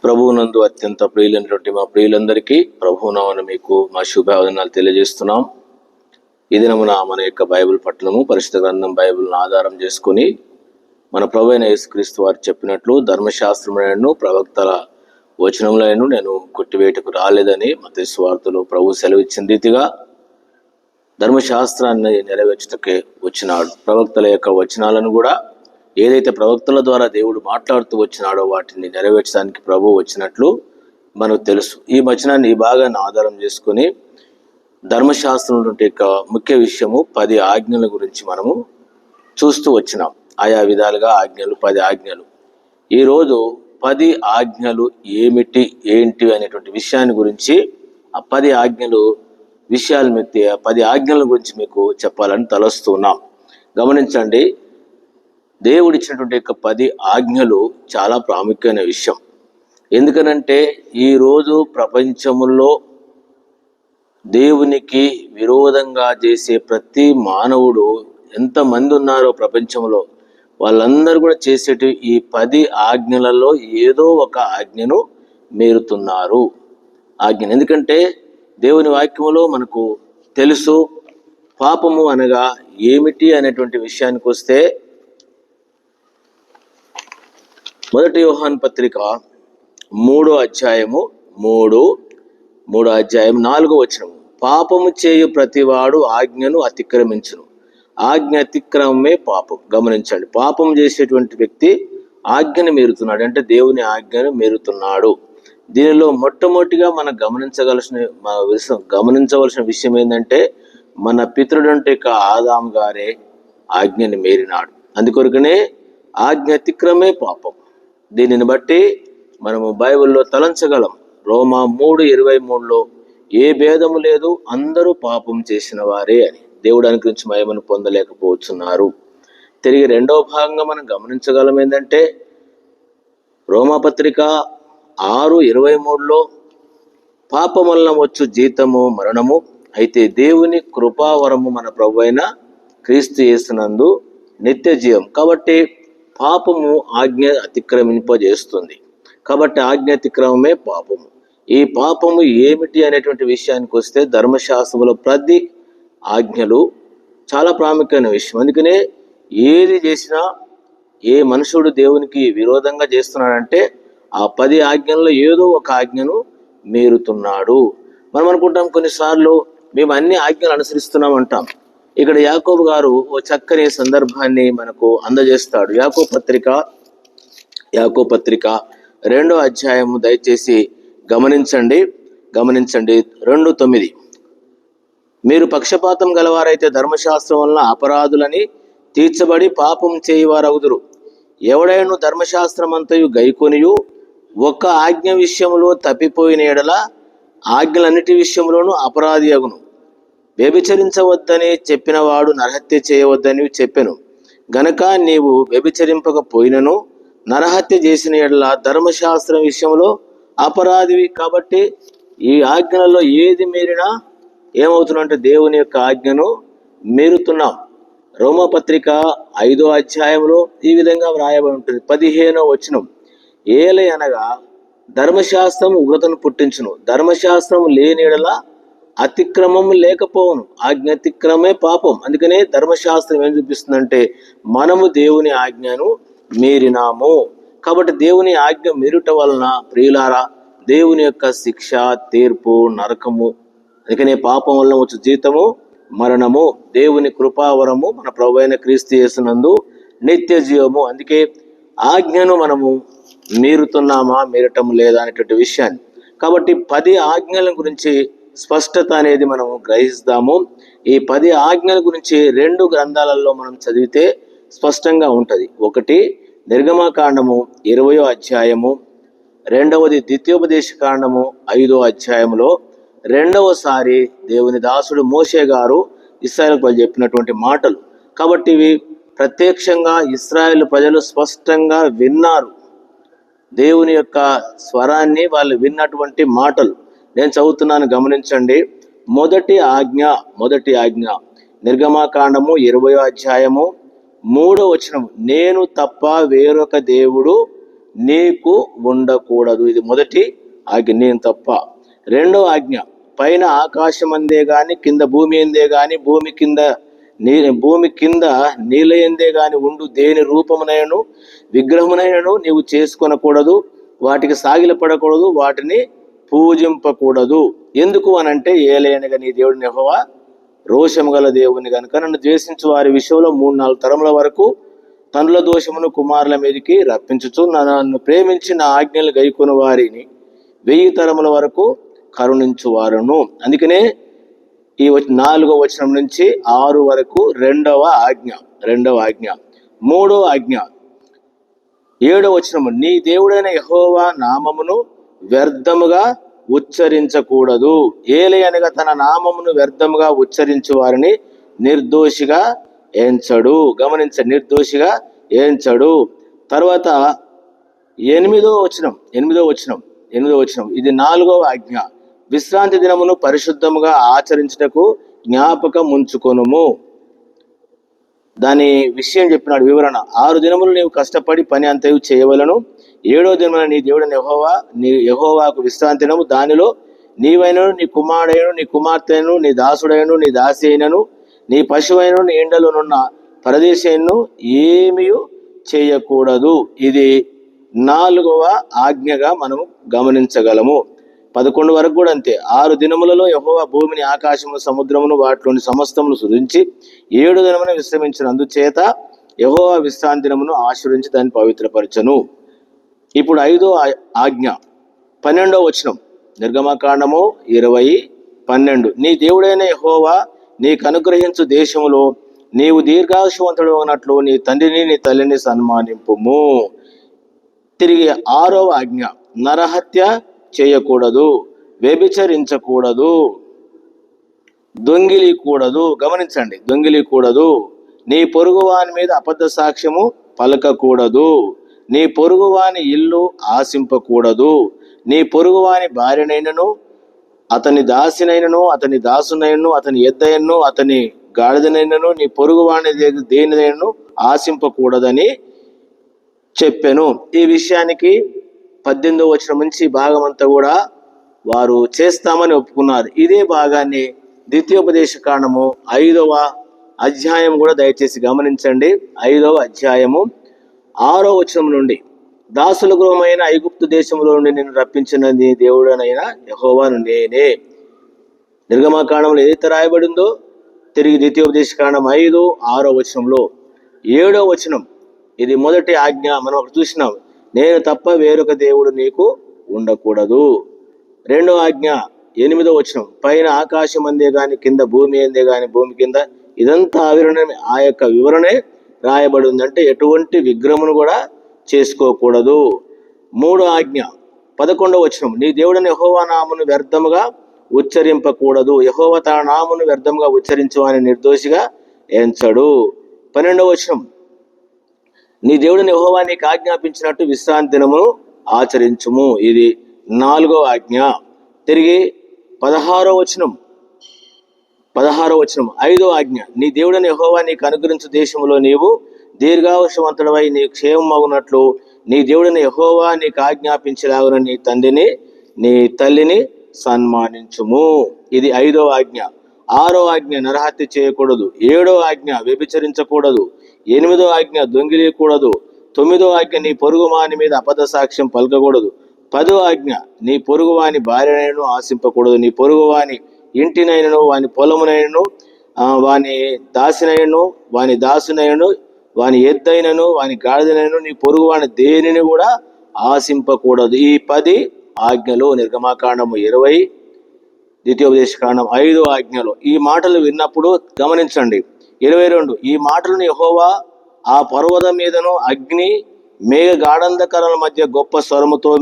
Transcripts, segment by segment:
ప్రభువునందు అత్యంత ప్రియులైనటువంటి మా ప్రియులందరికీ ప్రభువునామన మీకు మా శుభావందనాలు తెలియజేస్తున్నాం. ఈ దినమున మన యొక్క బైబిల్ పట్టణము పరిశుద్ధ గ్రంథం బైబిల్ను ఆధారం చేసుకుని మన ప్రభు అయిన యేసుక్రీస్తు వారు చెప్పినట్లు ధర్మశాస్త్రములను ప్రవక్తల వచనములను నేను కొట్టివేటకు రాలేదని మత్తయి సువార్తలో ప్రభు సెలవిచ్చిన రీతిగా ధర్మశాస్త్రాన్ని నెరవేర్చుటకే వచ్చినాడు. ప్రవక్తల యొక్క వచనాలను కూడా ఏదైతే ప్రవక్తల ద్వారా దేవుడు మాట్లాడుతూ వచ్చినాడో వాటిని నెరవేర్చడానికి ప్రభు వచ్చినట్లు మనకు తెలుసు. ఈ వచనాన్ని ఈ భాగాన్ని ఆధారం చేసుకుని ధర్మశాస్త్రం యొక్క ముఖ్య విషయము 10 ఆజ్ఞల గురించి మనము చూస్తూ వచ్చినాం. ఆయా విధాలుగా ఆజ్ఞలు 10 ఆజ్ఞలు. ఈరోజు 10 ఆజ్ఞలు ఏంటి అనేటువంటి విషయాన్ని గురించి ఆ 10 ఆజ్ఞలు విషయాలు 10 ఆజ్ఞల గురించి మీకు చెప్పాలని తలస్తున్నాం. గమనించండి, దేవుడు ఇచ్చినటువంటి 10 ఆజ్ఞలు చాలా ప్రాముఖ్యమైన విషయం. ఎందుకనంటే ఈరోజు ప్రపంచంలో దేవునికి విరోధంగా చేసే ప్రతి మానవుడు ఎంతమంది ఉన్నారో ప్రపంచంలో వాళ్ళందరూ కూడా చేసేటి ఈ 10 ఆజ్ఞలలో ఏదో ఒక ఆజ్ఞను మీరుతున్నారు. ఎందుకంటే దేవుని వాక్యములో మనకు తెలుసు పాపము అనగా ఏమిటి అనేటువంటి విషయానికి వస్తే 1 యోహాను పత్రిక 3వ అధ్యాయము 4వ వచనము, పాపము చేయు ప్రతివాడు ఆజ్ఞను అతిక్రమించును, ఆజ్ఞ అతిక్రమమే పాపం. గమనించండి, పాపం చేసేటువంటి వ్యక్తి ఆజ్ఞను మీరుతున్నాడు అంటే దేవుని ఆజ్ఞను మీరుతున్నాడు. దీనిలో మొట్టమొదటిగా మనం గమనించవలసిన విషయం ఏంటంటే మన పితరుడంటే ఆదాము గారే ఆజ్ఞని మీరినాడు. అందుకొరకనే ఆజ్ఞ అతిక్రమే పాపం. దీనిని బట్టి మనము బైబిల్లో తలంచగలం. రోమా 3:23లో ఏ భేదము లేదు, అందరూ పాపం చేసిన వారే అని. దేవుడు అనుగ్రహించి మహిమను పొందలేకపోతున్నారు. తిరిగి 2వ భాగంగా మనం గమనించగలం ఏంటంటే రోమా పత్రిక 6:23లో పాపం వలన వచ్చు జీతము మరణము, అయితే దేవుని కృపావరము మన ప్రభువైన క్రీస్తు యేసునందు నిత్య జీవం. కాబట్టి పాపము ఆజ్ఞ అతిక్రమింపజేస్తుంది. కాబట్టి ఆజ్ఞ అతిక్రమమే పాపము. ఈ పాపము ఏమిటి అనేటువంటి విషయానికి వస్తే ధర్మశాస్త్రంలో 10 ఆజ్ఞలు చాలా ప్రాముఖ్యమైన విషయం. అందుకనే ఏది చేసినా ఏ మనుషుడు దేవునికి విరోధంగా చేస్తున్నాడంటే ఆ 10 ఆజ్ఞల్లో ఏదో ఒక ఆజ్ఞను మీరుతున్నాడు. మనం అనుకుంటాం కొన్నిసార్లు మేము అన్ని ఆజ్ఞలు అనుసరిస్తున్నాం అంటాం. ఇక్కడ యాకోబు గారు ఓ చక్కని సందర్భాన్ని మనకు అందజేస్తాడు. యాకోబు పత్రిక 2వ అధ్యాయము దయచేసి గమనించండి 2:9, మీరు పక్షపాతం గలవారైతే ధర్మశాస్త్రం వలన అపరాధులని తీర్చబడి పాపం చేయవారగుదురు. ఎవడైనా ధర్మశాస్త్రం అంతయు గైకొనియు ఒక్క ఆజ్ఞ విషయంలో తప్పిపోయిన ఎడల ఆజ్ఞలన్నిటి విషయంలోనూ అపరాధి అగును. వ్యభిచరించవద్దని చెప్పిన వాడు నరహత్య చేయవద్దని చెప్పెను గనక నీవు వ్యభిచరింపకపోయినను నరహత్య చేసిన ఎడల ధర్మశాస్త్రం విషయంలో అపరాధివి. కాబట్టి ఈ ఆజ్ఞలలో ఏది మీరినా ఏమవుతున్నంటే దేవుని యొక్క ఆజ్ఞను మీరుతున్నాం. రోమపత్రిక 5వ అధ్యాయంలో ఈ విధంగా వ్రాయబడి ఉంటుంది. 15వ వచనం, ఏలే అనగా ధర్మశాస్త్రం ఉగ్రతను పుట్టించును, ధర్మశాస్త్రం లేని ఎడల అతిక్రమం లేకపోవును, ఆజ్ఞ అతిక్రమే పాపం. అందుకనే ధర్మశాస్త్రం ఏం చూపిస్తుందంటే మనము దేవుని ఆజ్ఞను మీరినాము. కాబట్టి దేవుని ఆజ్ఞ మీరుట వలన ప్రియులారా దేవుని యొక్క శిక్ష, తీర్పు, నరకము, అందుకనే పాపం వలన వచ్చు జీతము మరణము, దేవుని కృపావరము మన ప్రభువైన క్రీస్తు యేసునందు నిత్య జీవము. అందుకే ఆజ్ఞను మనము మీరుతున్నామా మీరటం లేదా అనేటువంటి విషయాన్ని. కాబట్టి 10 ఆజ్ఞల గురించి స్పష్టత అనేది మనం గ్రహిస్తాము. ఈ 10 ఆజ్ఞల గురించి 2 గ్రంథాలలో మనం చదివితే స్పష్టంగా ఉంటుంది. ఒకటి నిర్గమకాండము 20వ అధ్యాయము, 2వది ద్వితీయోపదేశ కాండము 5వ అధ్యాయంలో 2వసారి దేవుని దాసుడు మోషే గారు ఇశ్రాయేలు ప్రజలు చెప్పినటువంటి మాటలు. కాబట్టి ఇవి ప్రత్యక్షంగా ఇశ్రాయేలు ప్రజలు స్పష్టంగా విన్నారు. దేవుని యొక్క స్వరాన్ని వాళ్ళు విన్నటువంటి మాటలు నేను చదువుతున్నాను, గమనించండి. మొదటి ఆజ్ఞ నిర్గమకాండము 20వ అధ్యాయము 3వ వచనం, నేను తప్ప వేరొక దేవుడు నీకు ఉండకూడదు. ఇది మొదటి ఆజ్ఞ, నేను తప్ప. రెండో ఆజ్ఞ, పైన ఆకాశం అందే గాని కింద భూమి ఎందే గాని భూమి కింద నీళ్ళ ఎందే గాని ఉండు దేని రూపమునైనను విగ్రహమునైనను నీవు చేసుకొనకూడదు, వాటికి సాగిలపడకూడదు, వాటిని పూజింపకూడదు. ఎందుకు అనంటే ఏలయనగా నీ దేవుడిని యెహోవా రోషము గల దేవుని గనుక నన్ను ద్వేషించు వారి విషయంలో 3-4 తరముల వరకు తండ్రుల దోషమును కుమారుల మీదకి రప్పించుచు నన్ను ప్రేమించి నా ఆజ్ఞలు గైకొని వారిని 1000 తరముల వరకు కరుణించువారును. అందుకనే ఈ 4వ వచనం నుంచి 6 వరకు రెండవ ఆజ్ఞ. మూడో ఆజ్ఞ 7వ వచనము, నీ దేవుడైన యెహోవా నామమును వ్యర్థముగా ఉచ్చరించకూడదు. ఏలయనగా తన నామమును వ్యర్థముగా ఉచ్చరించు వారిని నిర్దోషిగా ఎంచడు. గమనించండి, నిర్దోషిగా ఎంచడు. తర్వాత 8వ వచనం, ఇది 4వ ఆజ్ఞ, విశ్రాంతి దినమును పరిశుద్ధముగా ఆచరించుటకు జ్ఞాపకం ఉంచుకొనుము. దాని విషయం చెప్పినాడు, వివరణ. 6 దినములు నీవు కష్టపడి పని అంతయు చేయవలను. 7వ దినమున నీ దేవుడైన యెహోవాకు విశ్రాంతి దినము. దానిలో నీవైనను నీ కుమారుడైనను నీ కుమార్తెను నీ దాసుడైనను నీ దాసి అయినను నీ పశువైనను నీ ఎండలోనున్న పరదేశైనను ఏమీ చేయకూడదు. ఇది 4వ ఆజ్ఞగా మనము గమనించగలము. 11 వరకు కూడా అంతే. 6 దినములలో యెహోవా భూమిని ఆకాశమును సముద్రమును వాటిలోని సమస్తమును సృజించి 7 దినమున విశ్రమించిన అందుచేత యెహోవా విశ్రాంతి దినమును ఆశీర్వదించి దాన్ని పవిత్రపరచను. ఇప్పుడు 5వ ఆజ్ఞ 12వ వచనం, నిర్గమకాండము 20:12, నీ దేవుడైన యెహోవా నీకు అనుగ్రహించు దేశములో నీవు దీర్ఘాయుష్మంతుడు అన్నట్లు నీ తండ్రిని నీ తల్లిని సన్మానింపుము. తిరిగి 6వ ఆజ్ఞ, నరహత్య చేయకూడదు, వ్యభిచరించకూడదు, దొంగిలికూడదు. గమనించండి, దొంగిలికూడదు. నీ పొరుగువాని మీద అబద్ధ సాక్ష్యము పలకకూడదు. నీ పొరుగువాని ఇల్లు ఆశింపకూడదు. నీ పొరుగువాని భార్యనైనను అతని దాసినైనను అతని దాసునైనను అతని ఎద్దైనను అతని గాడిదనైనను నీ పొరుగువాని దేనిదైనను ఆశింపకూడదని చెప్పెను. ఈ విషయానికి 18వ వచనం నుంచి భాగం అంతా కూడా వారు చేస్తామని ఒప్పుకున్నారు. ఇదే భాగాన్ని ద్వితీయోపదేశకాండము 5వ అధ్యాయం కూడా దయచేసి గమనించండి. 5వ అధ్యాయము 6వ వచనం నుండి, దాసుల గృహమైన ఐగుప్తు దేశంలో నుండి నేను రప్పించిన నీ దేవుడనైన యెహోవాను నేనే. నిర్గమకాండంలో ఏదైతే రాయబడిందో తిరిగి ద్వితీయోపదేశకాండం 5:6వ వచనంలో 7వ వచనం, ఇది మొదటి ఆజ్ఞ. మనం ఒకటి చూసినాం, నేను తప్ప వేరొక దేవుడు నీకు ఉండకూడదు. 2వ ఆజ్ఞ 8వ వచనం, పైన ఆకాశం అందే గాని కింద భూమి అందే గాని భూమి కింద. ఇదంతా ఆ యొక్క వివరణే రాయబడి ఉంది. అంటే ఎటువంటి విగ్రహమును కూడా చేసుకోకూడదు. 3వ ఆజ్ఞ 11వ వచనం, నీ దేవుడైన యెహోవా నామమును వ్యర్థముగా ఉచ్చరింపకూడదు. యెహోవా తన నామమును వ్యర్థముగా ఉచ్చరించువాని నిర్దోషిగా ఎంచడు. 12వ వచనం, నీ దేవుడిని యెహోవా నీకు ఆజ్ఞాపించినట్టు విశ్రాంతి దినమును ఆచరించుము. ఇది 4వ ఆజ్ఞ. తిరిగి 16వ వచనం 5వ ఆజ్ఞ, నీ దేవుడిని యెహోవా నీకు అనుగ్రహించు దేశములో నీవు దీర్ఘాయుష్మంతుడవై నీ క్షేమమగునట్లు నీ దేవుడిని యెహోవా నీకు ఆజ్ఞాపించలాగున నీ తండ్రిని నీ తల్లిని సన్మానించుము. ఇది 5వ ఆజ్ఞ. 6వ ఆజ్ఞ, నరహత్య చేయకూడదు. 7వ ఆజ్ఞ, వ్యభిచరించకూడదు. 8వ ఆజ్ఞ, దొంగిలియకూడదు. 9వ ఆజ్ఞ, నీ పొరుగువాని మీద అబద్ధ సాక్ష్యం పలకకూడదు. 10వ ఆజ్ఞ, నీ పొరుగువాని భార్యనైనను ఆశింపకూడదు. నీ పొరుగువాని ఇంటినైనను వాని పొలమునైనను వాని దాసినైనను వాని దాసునైనను వాని ఎద్దైనను వాని గాడిదనైనను నీ పొరుగువాని దేనిని కూడా ఆశింపకూడదు. ఈ 10 ఆజ్ఞలు నిర్గమకాండము 20, ద్వితీయోపదేశకాండం 5వ ఆజ్ఞలు. ఈ మాటలు విన్నప్పుడు గమనించండి. 22, ఈ మాటలను యెహోవా ఆ పర్వతం మీదను అగ్ని మేఘ గాఢంధకరల మధ్య గొప్ప స్వరముతో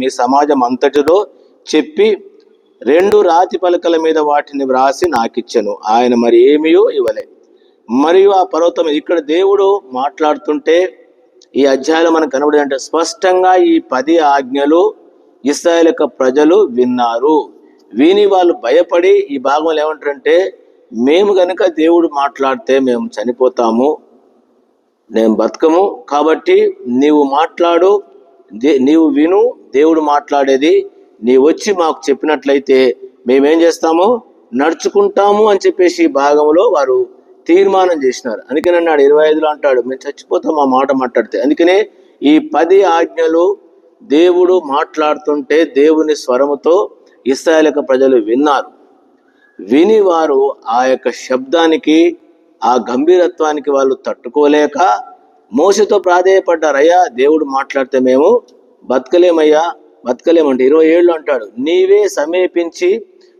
మీ సమాజం అంతటిలో చెప్పి 2 రాతి పలకల మీద వాటిని వ్రాసి నాకిచ్చెను. ఆయన మరి ఏమీ ఇవ్వలే. మరియు ఆ పర్వతం, ఇక్కడ దేవుడు మాట్లాడుతుంటే ఈ అధ్యాయంలో మనకు కనబడి అంటే స్పష్టంగా ఈ 10 ఆజ్ఞలు ఇశ్రాయేలు యొక్క ప్రజలు విన్నారు. విని వాళ్ళు భయపడి ఈ భాగంలో ఏమంటారంటే, మేము గనుక దేవుడు మాట్లాడితే మేము చనిపోతాము, మేము బతకము, కాబట్టి నీవు మాట్లాడు, నీవు విను, దేవుడు మాట్లాడేది నీ వచ్చి మాకు చెప్పినట్లయితే మేమేం చేస్తామో నడుచుకుంటాము అని చెప్పేసి ఈ భాగంలో వారు తీర్మానం చేసినారు. అందుకని అన్నాడు 25లో అంటాడు, మేము చచ్చిపోతాం ఆ మాట మాట్లాడితే. అందుకనే ఈ 10 ఆజ్ఞలు దేవుడు మాట్లాడుతుంటే దేవుని స్వరముతో ఇశ్రాయేలు ప్రజలు విన్నారు. విని వారు ఆ యొక్క శబ్దానికి, ఆ గంభీరత్వానికి వాళ్ళు తట్టుకోలేక మోషేతో ప్రాధేయపడ్డారయ్యా, దేవుడు మాట్లాడితే మేము బతకలేమయ్యా, బతకలేమంటే 27లో అంటాడు, నీవే సమీపించి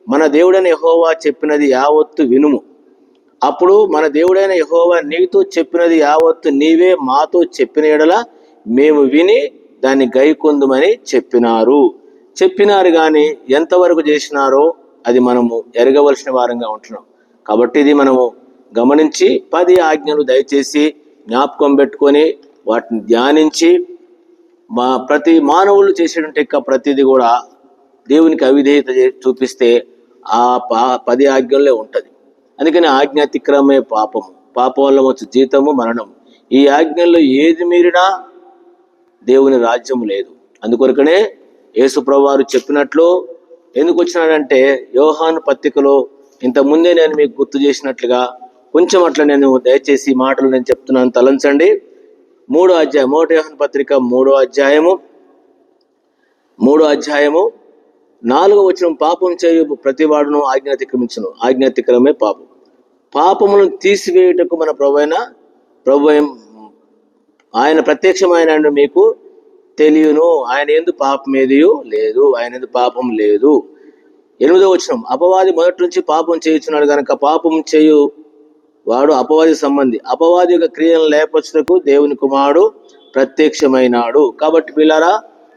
మన దేవుడైన యెహోవా చెప్పినది యావత్తు వినుము. అప్పుడు మన దేవుడైన యెహోవా నీతో చెప్పినది యావత్తు నీవే మాతో చెప్పిన యెడల మేము విని దాన్ని గైకొందుమని చెప్పినారు కానీ ఎంతవరకు చేసినారో అది మనము ఎరగవలసిన వారంగా ఉంటున్నాం. కాబట్టి ఇది మనము గమనించి 10 ఆజ్ఞలు దయచేసి జ్ఞాపకం పెట్టుకొని వాటిని ధ్యానించి ప్రతి మానవులు చేసేటువంటి ప్రతిదీ కూడా దేవునికి అవిధేయత చూపిస్తే ఆ 10 ఆజ్ఞల్లో ఉంటుంది. అందుకని ఆజ్ఞ అతిక్రమే పాపము, పాపం వల్ల వచ్చే జీతము మరణం. ఈ ఆజ్ఞల్లో ఏది మీరినా దేవుని రాజ్యం లేదు. అందుకొరకనే యేసుప్రభువారు చెప్పినట్లు ఎందుకు వచ్చినాడంటే, యోహాను పత్రికలో ఇంతకుముందే నేను మీకు గుర్తు చేసినట్లుగా కొంచెం అట్లా నేను దయచేసి మాటలు నేను చెప్తున్నాను, తలంచండి. 3వ అధ్యాయం, 1 యోహాను పత్రిక 3వ అధ్యాయము 4వ వచనం, పాపం చేయు ప్రతివాడును ఆజ్ఞ అతిక్రమించును, ఆజ్ఞ అతిక్రమే పాపం. పాపములను తీసివేయుటకు మన ప్రభు ఆయన ప్రత్యక్షమైన మీకు తెలియను, ఆయన యందు పాపం ఏదియు లేదు, ఆయన యందు పాపం లేదు. 8వ వచనం, అపవాది మొదటి నుంచి పాపం చేయుచున్నాడు కనుక పాపం చేయు వాడు అపవాది సంబంధి, అపవాది యొక్క క్రియలను లేపచ్చుటకు దేవుని కుమారుడు ప్రత్యక్షమైనాడు. కాబట్టి పిల్లారా,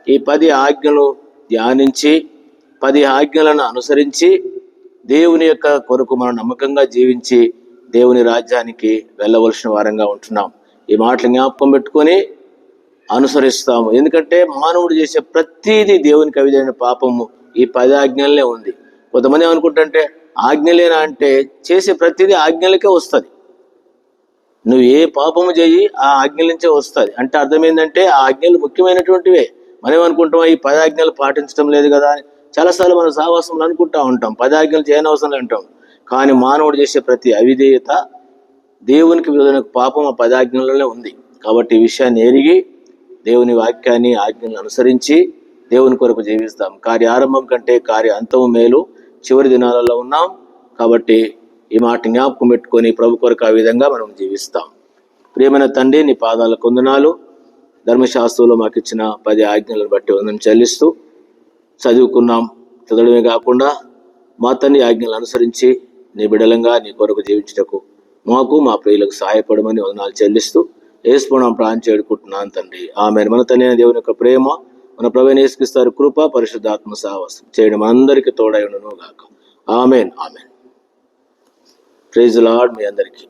ఈ 10 ఆజ్ఞలు ధ్యానించి 10 ఆజ్ఞలను అనుసరించి దేవుని యొక్క కొరకు మనం నమ్మకంగా జీవించి దేవుని రాజ్యానికి వెళ్ళవలసిన వారంగా ఉంటున్నాం. ఈ మాటలు జ్ఞాపకం పెట్టుకొని అనుసరిస్తాము. ఎందుకంటే మానవుడు చేసే ప్రతిదీ దేవునికి అవిధమైన పాపము ఈ 10 ఆజ్ఞలనే ఉంది. కొంతమంది ఏమనుకుంటుంటే ఆజ్ఞలేనా అంటే చేసే ప్రతిదీ ఆజ్ఞలకే వస్తుంది. నువ్వు ఏ పాపము చేయి ఆ ఆజ్ఞల నుంచే వస్తుంది అంటే అర్థం ఏంటంటే ఆ ఆజ్ఞలు ముఖ్యమైనటువంటివే. మనం ఏమనుకుంటాం, ఈ 10 ఆజ్ఞలు పాటించడం లేదు కదా అని చాలాసార్లు మనం సావాసంలో అనుకుంటా ఉంటాం, 10 ఆజ్ఞలు చేయనవసరం అంటాం. కానీ మానవుడు చేసే ప్రతి అవిధేయత దేవునికి విరోధమైన పాపం ఆ 10 ఆజ్ఞలలోనే ఉంది. కాబట్టి ఈ విషయాన్ని ఎరిగి దేవుని వాక్యాన్ని ఆజ్ఞలను అనుసరించి దేవుని కొరకు జీవిస్తాం. కార్య ఆరంభం కంటే కార్య అంతము మేలు, చివరి దినాలలో ఉన్నాం. కాబట్టి ఈ మాట జ్ఞాపకం పెట్టుకొని ప్రభు కొరకు ఆ విధంగా మనం జీవిస్తాం. ప్రియమైన తండ్రి, నీ పాదాలకు వందనాలు. ధర్మశాస్త్రంలో మాకు ఇచ్చిన 10 ఆజ్ఞలను బట్టి వందనం చెల్లిస్తూ చదువుకున్నాం, చదవడమే కాకుండా మా తండ్రి ఆజ్ఞలను అనుసరించి నీ బిడలంగా నీ కొరకు జీవించుటకు మాకు మా ప్రియులకు సహాయపడమని వందనాలు చెల్లిస్తూ యేసునామమున ప్రార్థన చేడుకుంటున్నాను తండ్రి, ఆమేన్. మన తండ్రి అయిన దేవుని యొక్క ప్రేమ, మన ప్రభువైన యేసుక్రీస్తు కృప, పరిశుద్ధాత్మ సహవాసం చేయడం అందరికీ తోడై ఉండును గాక. ఆమేన్, ఆమేన్. ప్రైజ్ ది లార్డ్ మీ అందరికీ.